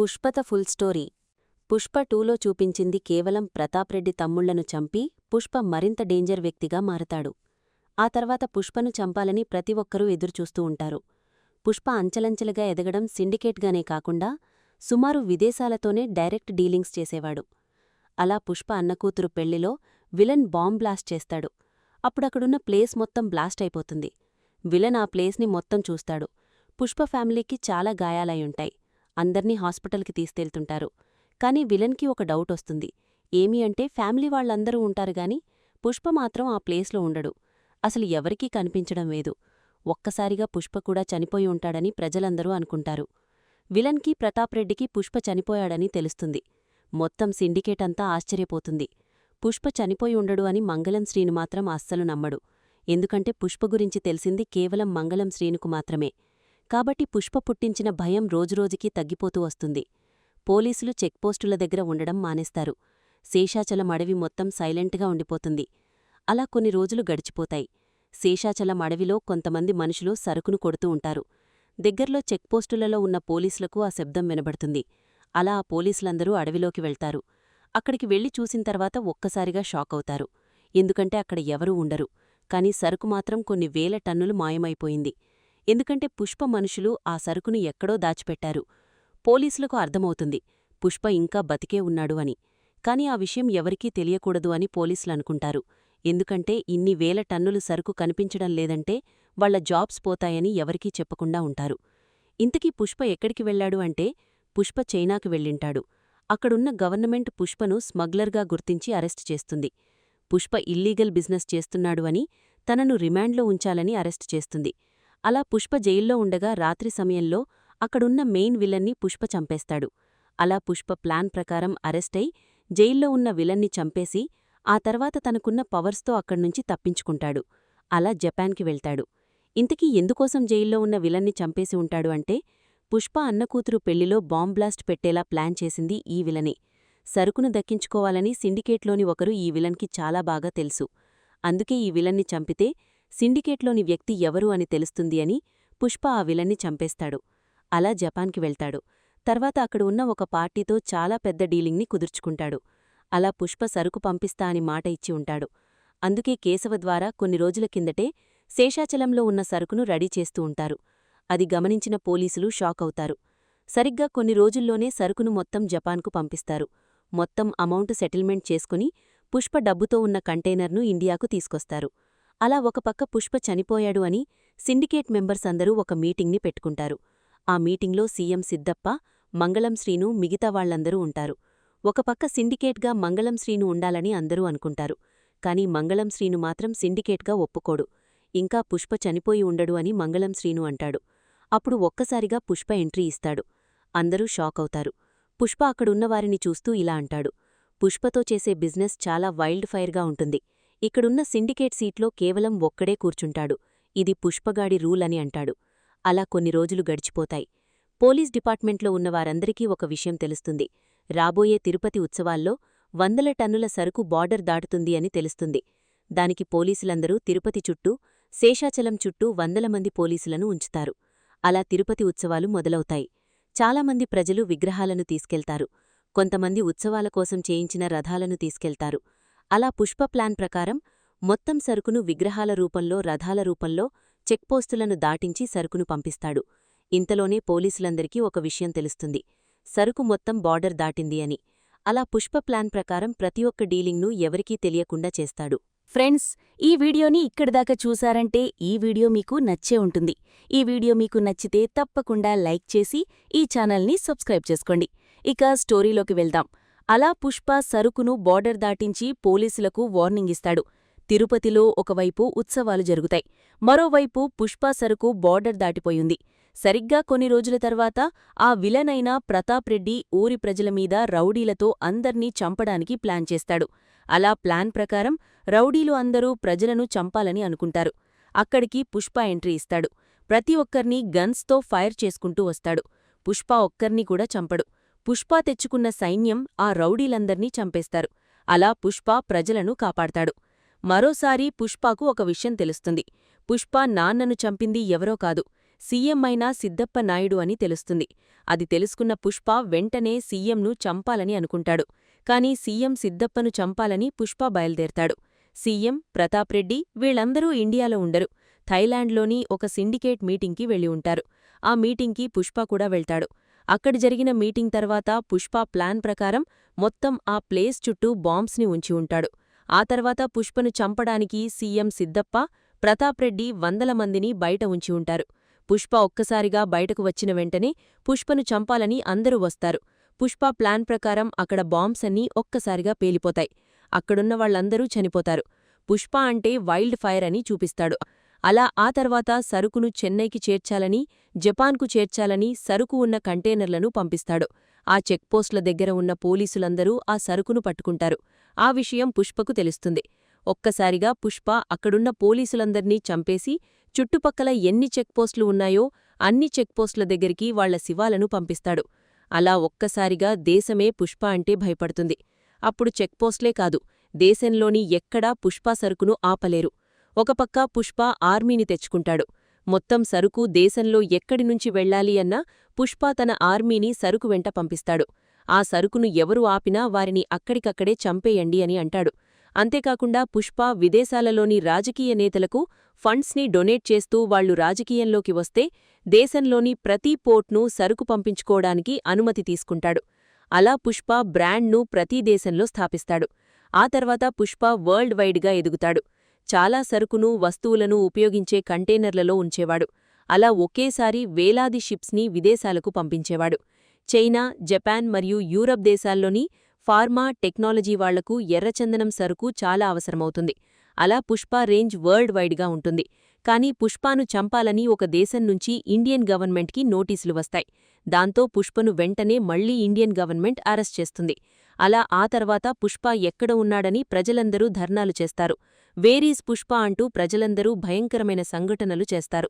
పుష్పత full story. Pushpa 2లో చూపించింది కేవలం ప్రతాప్రెడ్డి తమ్ముళ్లను చంపి పుష్ప మరింత డేంజర్ వ్యక్తిగా మారతాడు. ఆ తర్వాత పుష్పను చంపాలని ప్రతి ఒక్కరూ ఎదురుచూస్తూ ఉంటారు. పుష్ప అంచెలంచెలుగా ఎదగడం సిండికేట్గానే కాకుండా సుమారు విదేశాలతోనే డైరెక్ట్ డీలింగ్స్ చేసేవాడు. అలా పుష్ప అన్నకూతురు పెళ్లిలో విలన్ బాంబ్ బ్లాస్ట్ చేస్తాడు. అప్పుడక్కడున్న ప్లేస్ మొత్తం బ్లాస్ట్ అయిపోతుంది. విలన్ ఆ ప్లేస్ని మొత్తం చూస్తాడు. పుష్ప ఫ్యామిలీకి చాలా గాయాలయ్యుంటాయి. అందర్నీ హాస్పిటల్కి తీసుకెళ్తుంటారు. కాని విలన్కి ఒక డౌటొస్తుంది. ఏమి అంటే ఫ్యామిలీ వాళ్లందరూ ఉంటారుగాని పుష్ప మాత్రం ఆ ప్లేస్లో ఉండడు. అసలు ఎవరికీ కనిపించడం లేదు. ఒక్కసారిగా పుష్ప కూడా చనిపోయి ఉంటాడని ప్రజలందరూ అనుకుంటారు. విలన్కి ప్రతాప్రెడ్డికి పుష్ప చనిపోయాడని తెలుస్తుంది. మొత్తం సిండికేటంతా ఆశ్చర్యపోతుంది. పుష్ప చనిపోయి ఉండడు అని మంగళం శ్రీను మాత్రం అస్సలు నమ్మడు. ఎందుకంటే పుష్ప గురించి తెలిసింది కేవలం మంగళం శ్రీనుకు మాత్రమే. కాబట్టి పుష్ప పుట్టించిన భయం రోజురోజుకీ తగ్గిపోతూ వస్తుంది. పోలీసులు చెక్పోస్టుల దగ్గర ఉండడం మానేస్తారు. శేషాచలం అడవి మొత్తం సైలెంట్గా ఉండిపోతుంది. అలా కొన్ని రోజులు గడిచిపోతాయి. శేషాచలం అడవిలో కొంతమంది మనుషులు సరుకును కొడుతూ ఉంటారు. దగ్గర్లో చెక్పోస్టులలో ఉన్న పోలీసులకు ఆ శబ్దం వినబడుతుంది. అలా ఆ పోలీసులందరూ అడవిలోకి వెళ్తారు. అక్కడికి వెళ్లి చూసిన తర్వాత ఒక్కసారిగా షాకవుతారు. ఎందుకంటే అక్కడ ఎవరూ ఉండరు. కాని సరుకు మాత్రం కొన్ని వేల టన్నులు మాయమైపోయింది. ఎందుకంటే పుష్ప మనుషులు ఆ సరుకును ఎక్కడో దాచిపెట్టారు. పోలీసులకు అర్థమవుతుంది పుష్ప ఇంకా బతికే ఉన్నాడు అని. కాని ఆ విషయం ఎవరికీ తెలియకూడదు అని పోలీసులనుకుంటారు. ఎందుకంటే ఇన్ని వేల టన్నులు సరుకు కనిపించడం లేదంటే వాళ్ల జాబ్స్ పోతాయని ఎవరికీ చెప్పకుండా ఉంటారు. ఇంతకీ పుష్ప ఎక్కడికి వెళ్లాడు అంటే పుష్ప చైనాకు వెళ్ళింటాడు. అక్కడున్న గవర్నమెంట్ పుష్పను స్మగ్లర్గా గుర్తించి అరెస్టు చేస్తుంది. పుష్ప ఇల్లీగల్ బిజినెస్ చేస్తున్నాడు అని తనను రిమాండ్లో ఉంచాలని అరెస్టు చేస్తుంది. అలా పుష్ప జైల్లో ఉండగా రాత్రి సమయంలో అక్కడున్న మెయిన్ విలన్ని పుష్ప చంపేస్తాడు. అలా పుష్ప ప్లాన్ ప్రకారం అరెస్టై జైల్లో ఉన్న విలన్ని చంపేసి ఆ తర్వాత తనకున్న పవర్స్తో అక్కడ్నుంచి తప్పించుకుంటాడు. అలా జపాన్కి వెళ్తాడు. ఇంతకీ ఎందుకోసం జైల్లో ఉన్న విలన్ని చంపేసి ఉంటాడు అంటే పుష్ప అన్నకూతురు పెళ్లిలో బాంబ్ బ్లాస్ట్ పెట్టేలా ప్లాన్ చేసింది ఈ విలనే. సరుకును దక్కించుకోవాలని సిండికేట్లోని ఒకరు ఈ విలన్కి చాలా బాగా తెలుసు. అందుకే ఈ విలన్ని చంపితే సిండికేట్లోని వ్యక్తి ఎవరు అని తెలుస్తుంది అని పుష్ప ఆ విలన్ని చంపేస్తాడు. అలా జపాన్కి వెళ్తాడు. తర్వాత అక్కడ ఉన్న ఒక పార్టీతో చాలా పెద్ద డీలింగ్ని కుదుర్చుకుంటాడు. అలా పుష్ప సరుకు పంపిస్తా అని మాట ఇచ్చి ఉంటాడు. అందుకే కేశవ ద్వారా కొన్ని రోజుల కిందటే శేషాచలంలో ఉన్న సరుకును రెడీ చేస్తూ ఉంటారు. అది గమనించిన పోలీసులు షాకవుతారు. సరిగ్గా కొన్ని రోజుల్లోనే సరుకును మొత్తం జపాన్కు పంపిస్తారు. మొత్తం అమౌంట్ సెటిల్మెంట్ చేసుకుని పుష్ప డబ్బుతో ఉన్న కంటైనర్ను ఇండియాకు తీసుకొస్తారు. అలా ఒక పక్క పుష్ప చనిపోయాడు అని సిండికేట్ మెంబర్స్ అందరూ ఒక మీటింగ్ని పెట్టుకుంటారు. ఆ మీటింగ్లో సీఎం సిద్దప్ప, మంగళం శ్రీను, మిగతా వాళ్లందరూ ఉంటారు. ఒక పక్క సిండికేట్గా మంగళం శ్రీను ఉండాలని అందరూ అనుకుంటారు. కాని మంగళం శ్రీను మాత్రం సిండికేట్గా ఒప్పుకోడు. ఇంకా పుష్ప చనిపోయి ఉండడు అని మంగళం శ్రీను అంటాడు. అప్పుడు ఒక్కసారిగా పుష్ప ఎంట్రీ ఇస్తాడు. అందరూ షాకవుతారు. పుష్ప అక్కడున్నవారిని చూస్తూ ఇలా అంటాడు. పుష్పతో చేసే బిజినెస్ చాలా వైల్డ్ ఫైర్గా ఉంటుంది. ఇక్కడున్న సిండికేట్ సీట్లో కేవలం ఒక్కడే కూర్చుంటాడు. ఇది పుష్పగాడి రూల్ అని అంటాడు. అలా కొన్ని రోజులు గడిచిపోతాయి. పోలీస్ డిపార్ట్మెంట్లో ఉన్నవారందరికీ ఒక విషయం తెలుస్తుంది. రాబోయే తిరుపతి ఉత్సవాల్లో 100 టన్నుల సరుకు బార్డర్ దాటుతుంది అని తెలుస్తుంది. దానికి పోలీసులందరూ తిరుపతి చుట్టూ, శేషాచలం చుట్టూ 100 మంది పోలీసులను ఉంచుతారు. అలా తిరుపతి ఉత్సవాలు మొదలవుతాయి. చాలామంది ప్రజలు విగ్రహాలను తీసుకెళ్తారు. కొంతమంది ఉత్సవాల కోసం చేయించిన రథాలను తీసుకెళ్తారు. అలా పుష్ప ప్లాన్ ప్రకారం మొత్తం సరుకును విగ్రహాల రూపంలో, రథాల రూపంలో చెక్పోస్టులను దాటించి సరుకును పంపిస్తాడు. ఇంతలోనే పోలీసులందరికీ ఒక విషయం తెలుస్తుంది. సరుకు మొత్తం బార్డర్ దాటింది అని. అలా పుష్ప ప్లాన్ ప్రకారం ప్రతి ఒక్క డీలింగ్ను ఎవరికీ తెలియకుండా చేస్తాడు. ఫ్రెండ్స్, ఈ వీడియోని ఇక్కడిదాకా చూశారంటే ఈ వీడియో మీకు నచ్చే ఉంటుంది. ఈ వీడియో మీకు నచ్చితే తప్పకుండా లైక్ చేసి ఈ ఛానల్ని సబ్స్క్రైబ్ చేసుకోండి. ఇక స్టోరీలోకి వెళ్దాం. అలా పుష్ప సరుకును బార్డర్ దాటించి పోలీసులకు వార్నింగ్ ఇస్తాడు. తిరుపతిలో ఒకవైపు ఉత్సవాలు జరుగుతాయి. మరోవైపు పుష్ప సరుకు బార్డర్ దాటిపోయింది. సరిగ్గా కొన్ని రోజుల తర్వాత ఆ విలనైన ప్రతాప్రెడ్డి ఊరి ప్రజలమీద రౌడీలతో అందర్నీ చంపడానికి ప్లాన్ చేస్తాడు. అలా ప్లాన్ ప్రకారం రౌడీలు అందరూ ప్రజలను చంపాలని అనుకుంటారు. అక్కడికి పుష్ప ఎంట్రీ ఇస్తాడు. ప్రతి ఒక్కర్నీ గన్స్తో ఫైర్ చేసుకుంటూ వస్తాడు. పుష్ప ఒక్కర్నీ కూడా చంపడు. పుష్ప తెచ్చుకున్న సైన్యం ఆ రౌడీలందర్నీ చంపేస్తారు. అలా పుష్ప ప్రజలను కాపాడతాడు. మరోసారి పుష్పకు ఒక విషయం తెలుస్తుంది. పుష్ప నాన్నను చంపింది ఎవరో కాదు, సీఎం అయిన సిద్దప్ప నాయుడు అని తెలుస్తుంది. అది తెలుసుకున్న పుష్ప వెంటనే సీఎంను చంపాలని అనుకుంటాడు. కాని సీఎం సిద్దప్పను చంపాలని పుష్ప బయల్దేరతాడు. సీఎం, ప్రతాప్ రెడ్డి వీళ్లందరూ ఇండియాలో ఉండరు. థాయిలాండ్లోని ఒక సిండికేట్ మీటింగ్కి వెళ్లి ఉంటారు. ఆ మీటింగ్కి పుష్ప కూడా వెళ్తాడు. అక్కడ జరిగిన మీటింగ్ తర్వాత పుష్ప ప్లాన్ ప్రకారం మొత్తం ఆ ప్లేస్ చుట్టూ బాంబ్స్ని ఉంచి ఉంటాడు. ఆ తర్వాత పుష్పను చంపడానికి సీఎం సిద్దప్ప, ప్రతాప్ రెడ్డి వందల మందిని బయట ఉంచి ఉంటారు. పుష్ప ఒక్కసారిగా బయటకు వచ్చిన వెంటనే పుష్పను చంపాలని అందరూ వస్తారు. పుష్ప ప్లాన్ ప్రకారం అక్కడ బాంబ్స్ అన్నీ ఒక్కసారిగా పేలిపోతాయి. అక్కడున్న వాళ్లందరూ చనిపోతారు. పుష్ప అంటే వైల్డ్ ఫైర్ అని చూపిస్తాడు. అలా ఆ తర్వాత సరుకును చెన్నైకి చేర్చాలని, జపాన్కు చేర్చాలని సరుకు ఉన్న కంటైనర్లను పంపిస్తాడు. ఆ చెక్పోస్ట్ల దగ్గర ఉన్న పోలీసులందరూ ఆ సరుకును పట్టుకుంటారు. ఆ విషయం పుష్పకు తెలుస్తుంది. ఒక్కసారిగా పుష్ప అక్కడున్న పోలీసులందర్నీ చంపేసి చుట్టుపక్కల ఎన్ని చెక్పోస్టులు ఉన్నాయో అన్ని చెక్పోస్టుల దగ్గరికి వాళ్ల శివాలను పంపిస్తాడు. అలా ఒక్కసారిగా దేశమే పుష్ప అంటే భయపడుతుంది. అప్పుడు చెక్పోస్ట్లే కాదు, దేశంలోని ఎక్కడా పుష్ప సరుకును ఆపలేరు. ఒకపక్క పుష్ప ఆర్మీని తెచ్చుకుంటాడు. మొత్తం సరుకు దేశంలో ఎక్కడినుంచి వెళ్లాలి అన్నా పుష్ప తన ఆర్మీని సరుకు వెంట పంపిస్తాడు. ఆ సరుకును ఎవరు ఆపినా వారిని అక్కడికక్కడే చంపేయండి అని అంటాడు. అంతేకాకుండా పుష్ప విదేశాలలోని రాజకీయ నేతలకు ఫండ్స్ని డొనేట్ చేస్తూ వాళ్లు రాజకీయంలోకి వస్తే దేశంలోని ప్రతి పోర్ట్ను సరుకు పంపించుకోవడానికి అనుమతి తీసుకుంటాడు. అలా పుష్ప బ్రాండ్ను ప్రతి దేశంలో స్థాపిస్తాడు. ఆ తర్వాత పుష్ప వరల్డ్ వైడ్గా ఎదుగుతాడు. చాలా సరుకును, వస్తువులను ఉపయోగించే కంటైనర్లలో ఉంచేవాడు. అలా ఒకేసారి వేలాది షిప్స్ని విదేశాలకు పంపించేవాడు. చైనా, జపాన్ మరియు యూరప్ దేశాల్లోని ఫార్మా, టెక్నాలజీ వాళ్లకు ఎర్రచందనం సరుకు చాలా అవసరమవుతుంది. అలా పుష్ప రేంజ్ వరల్డ్ వైడ్గా ఉంటుంది. కానీ పుష్పను చంపాలని ఒక దేశం నుంచి ఇండియన్ గవర్నమెంట్కి నోటీసులు వస్తాయి. దాంతో పుష్పను వెంటనే మళ్లీ ఇండియన్ గవర్నమెంట్ అరెస్ట్ చేస్తుంది. అలా ఆ తర్వాత పుష్ప ఎక్కడ ఉన్నాడని ప్రజలందరూ ధర్నాలు చేస్తారు. వేరీస్ పుష్ప అంటూ ప్రజలందరూ భయంకరమైన సంఘటనలు చేస్తారు.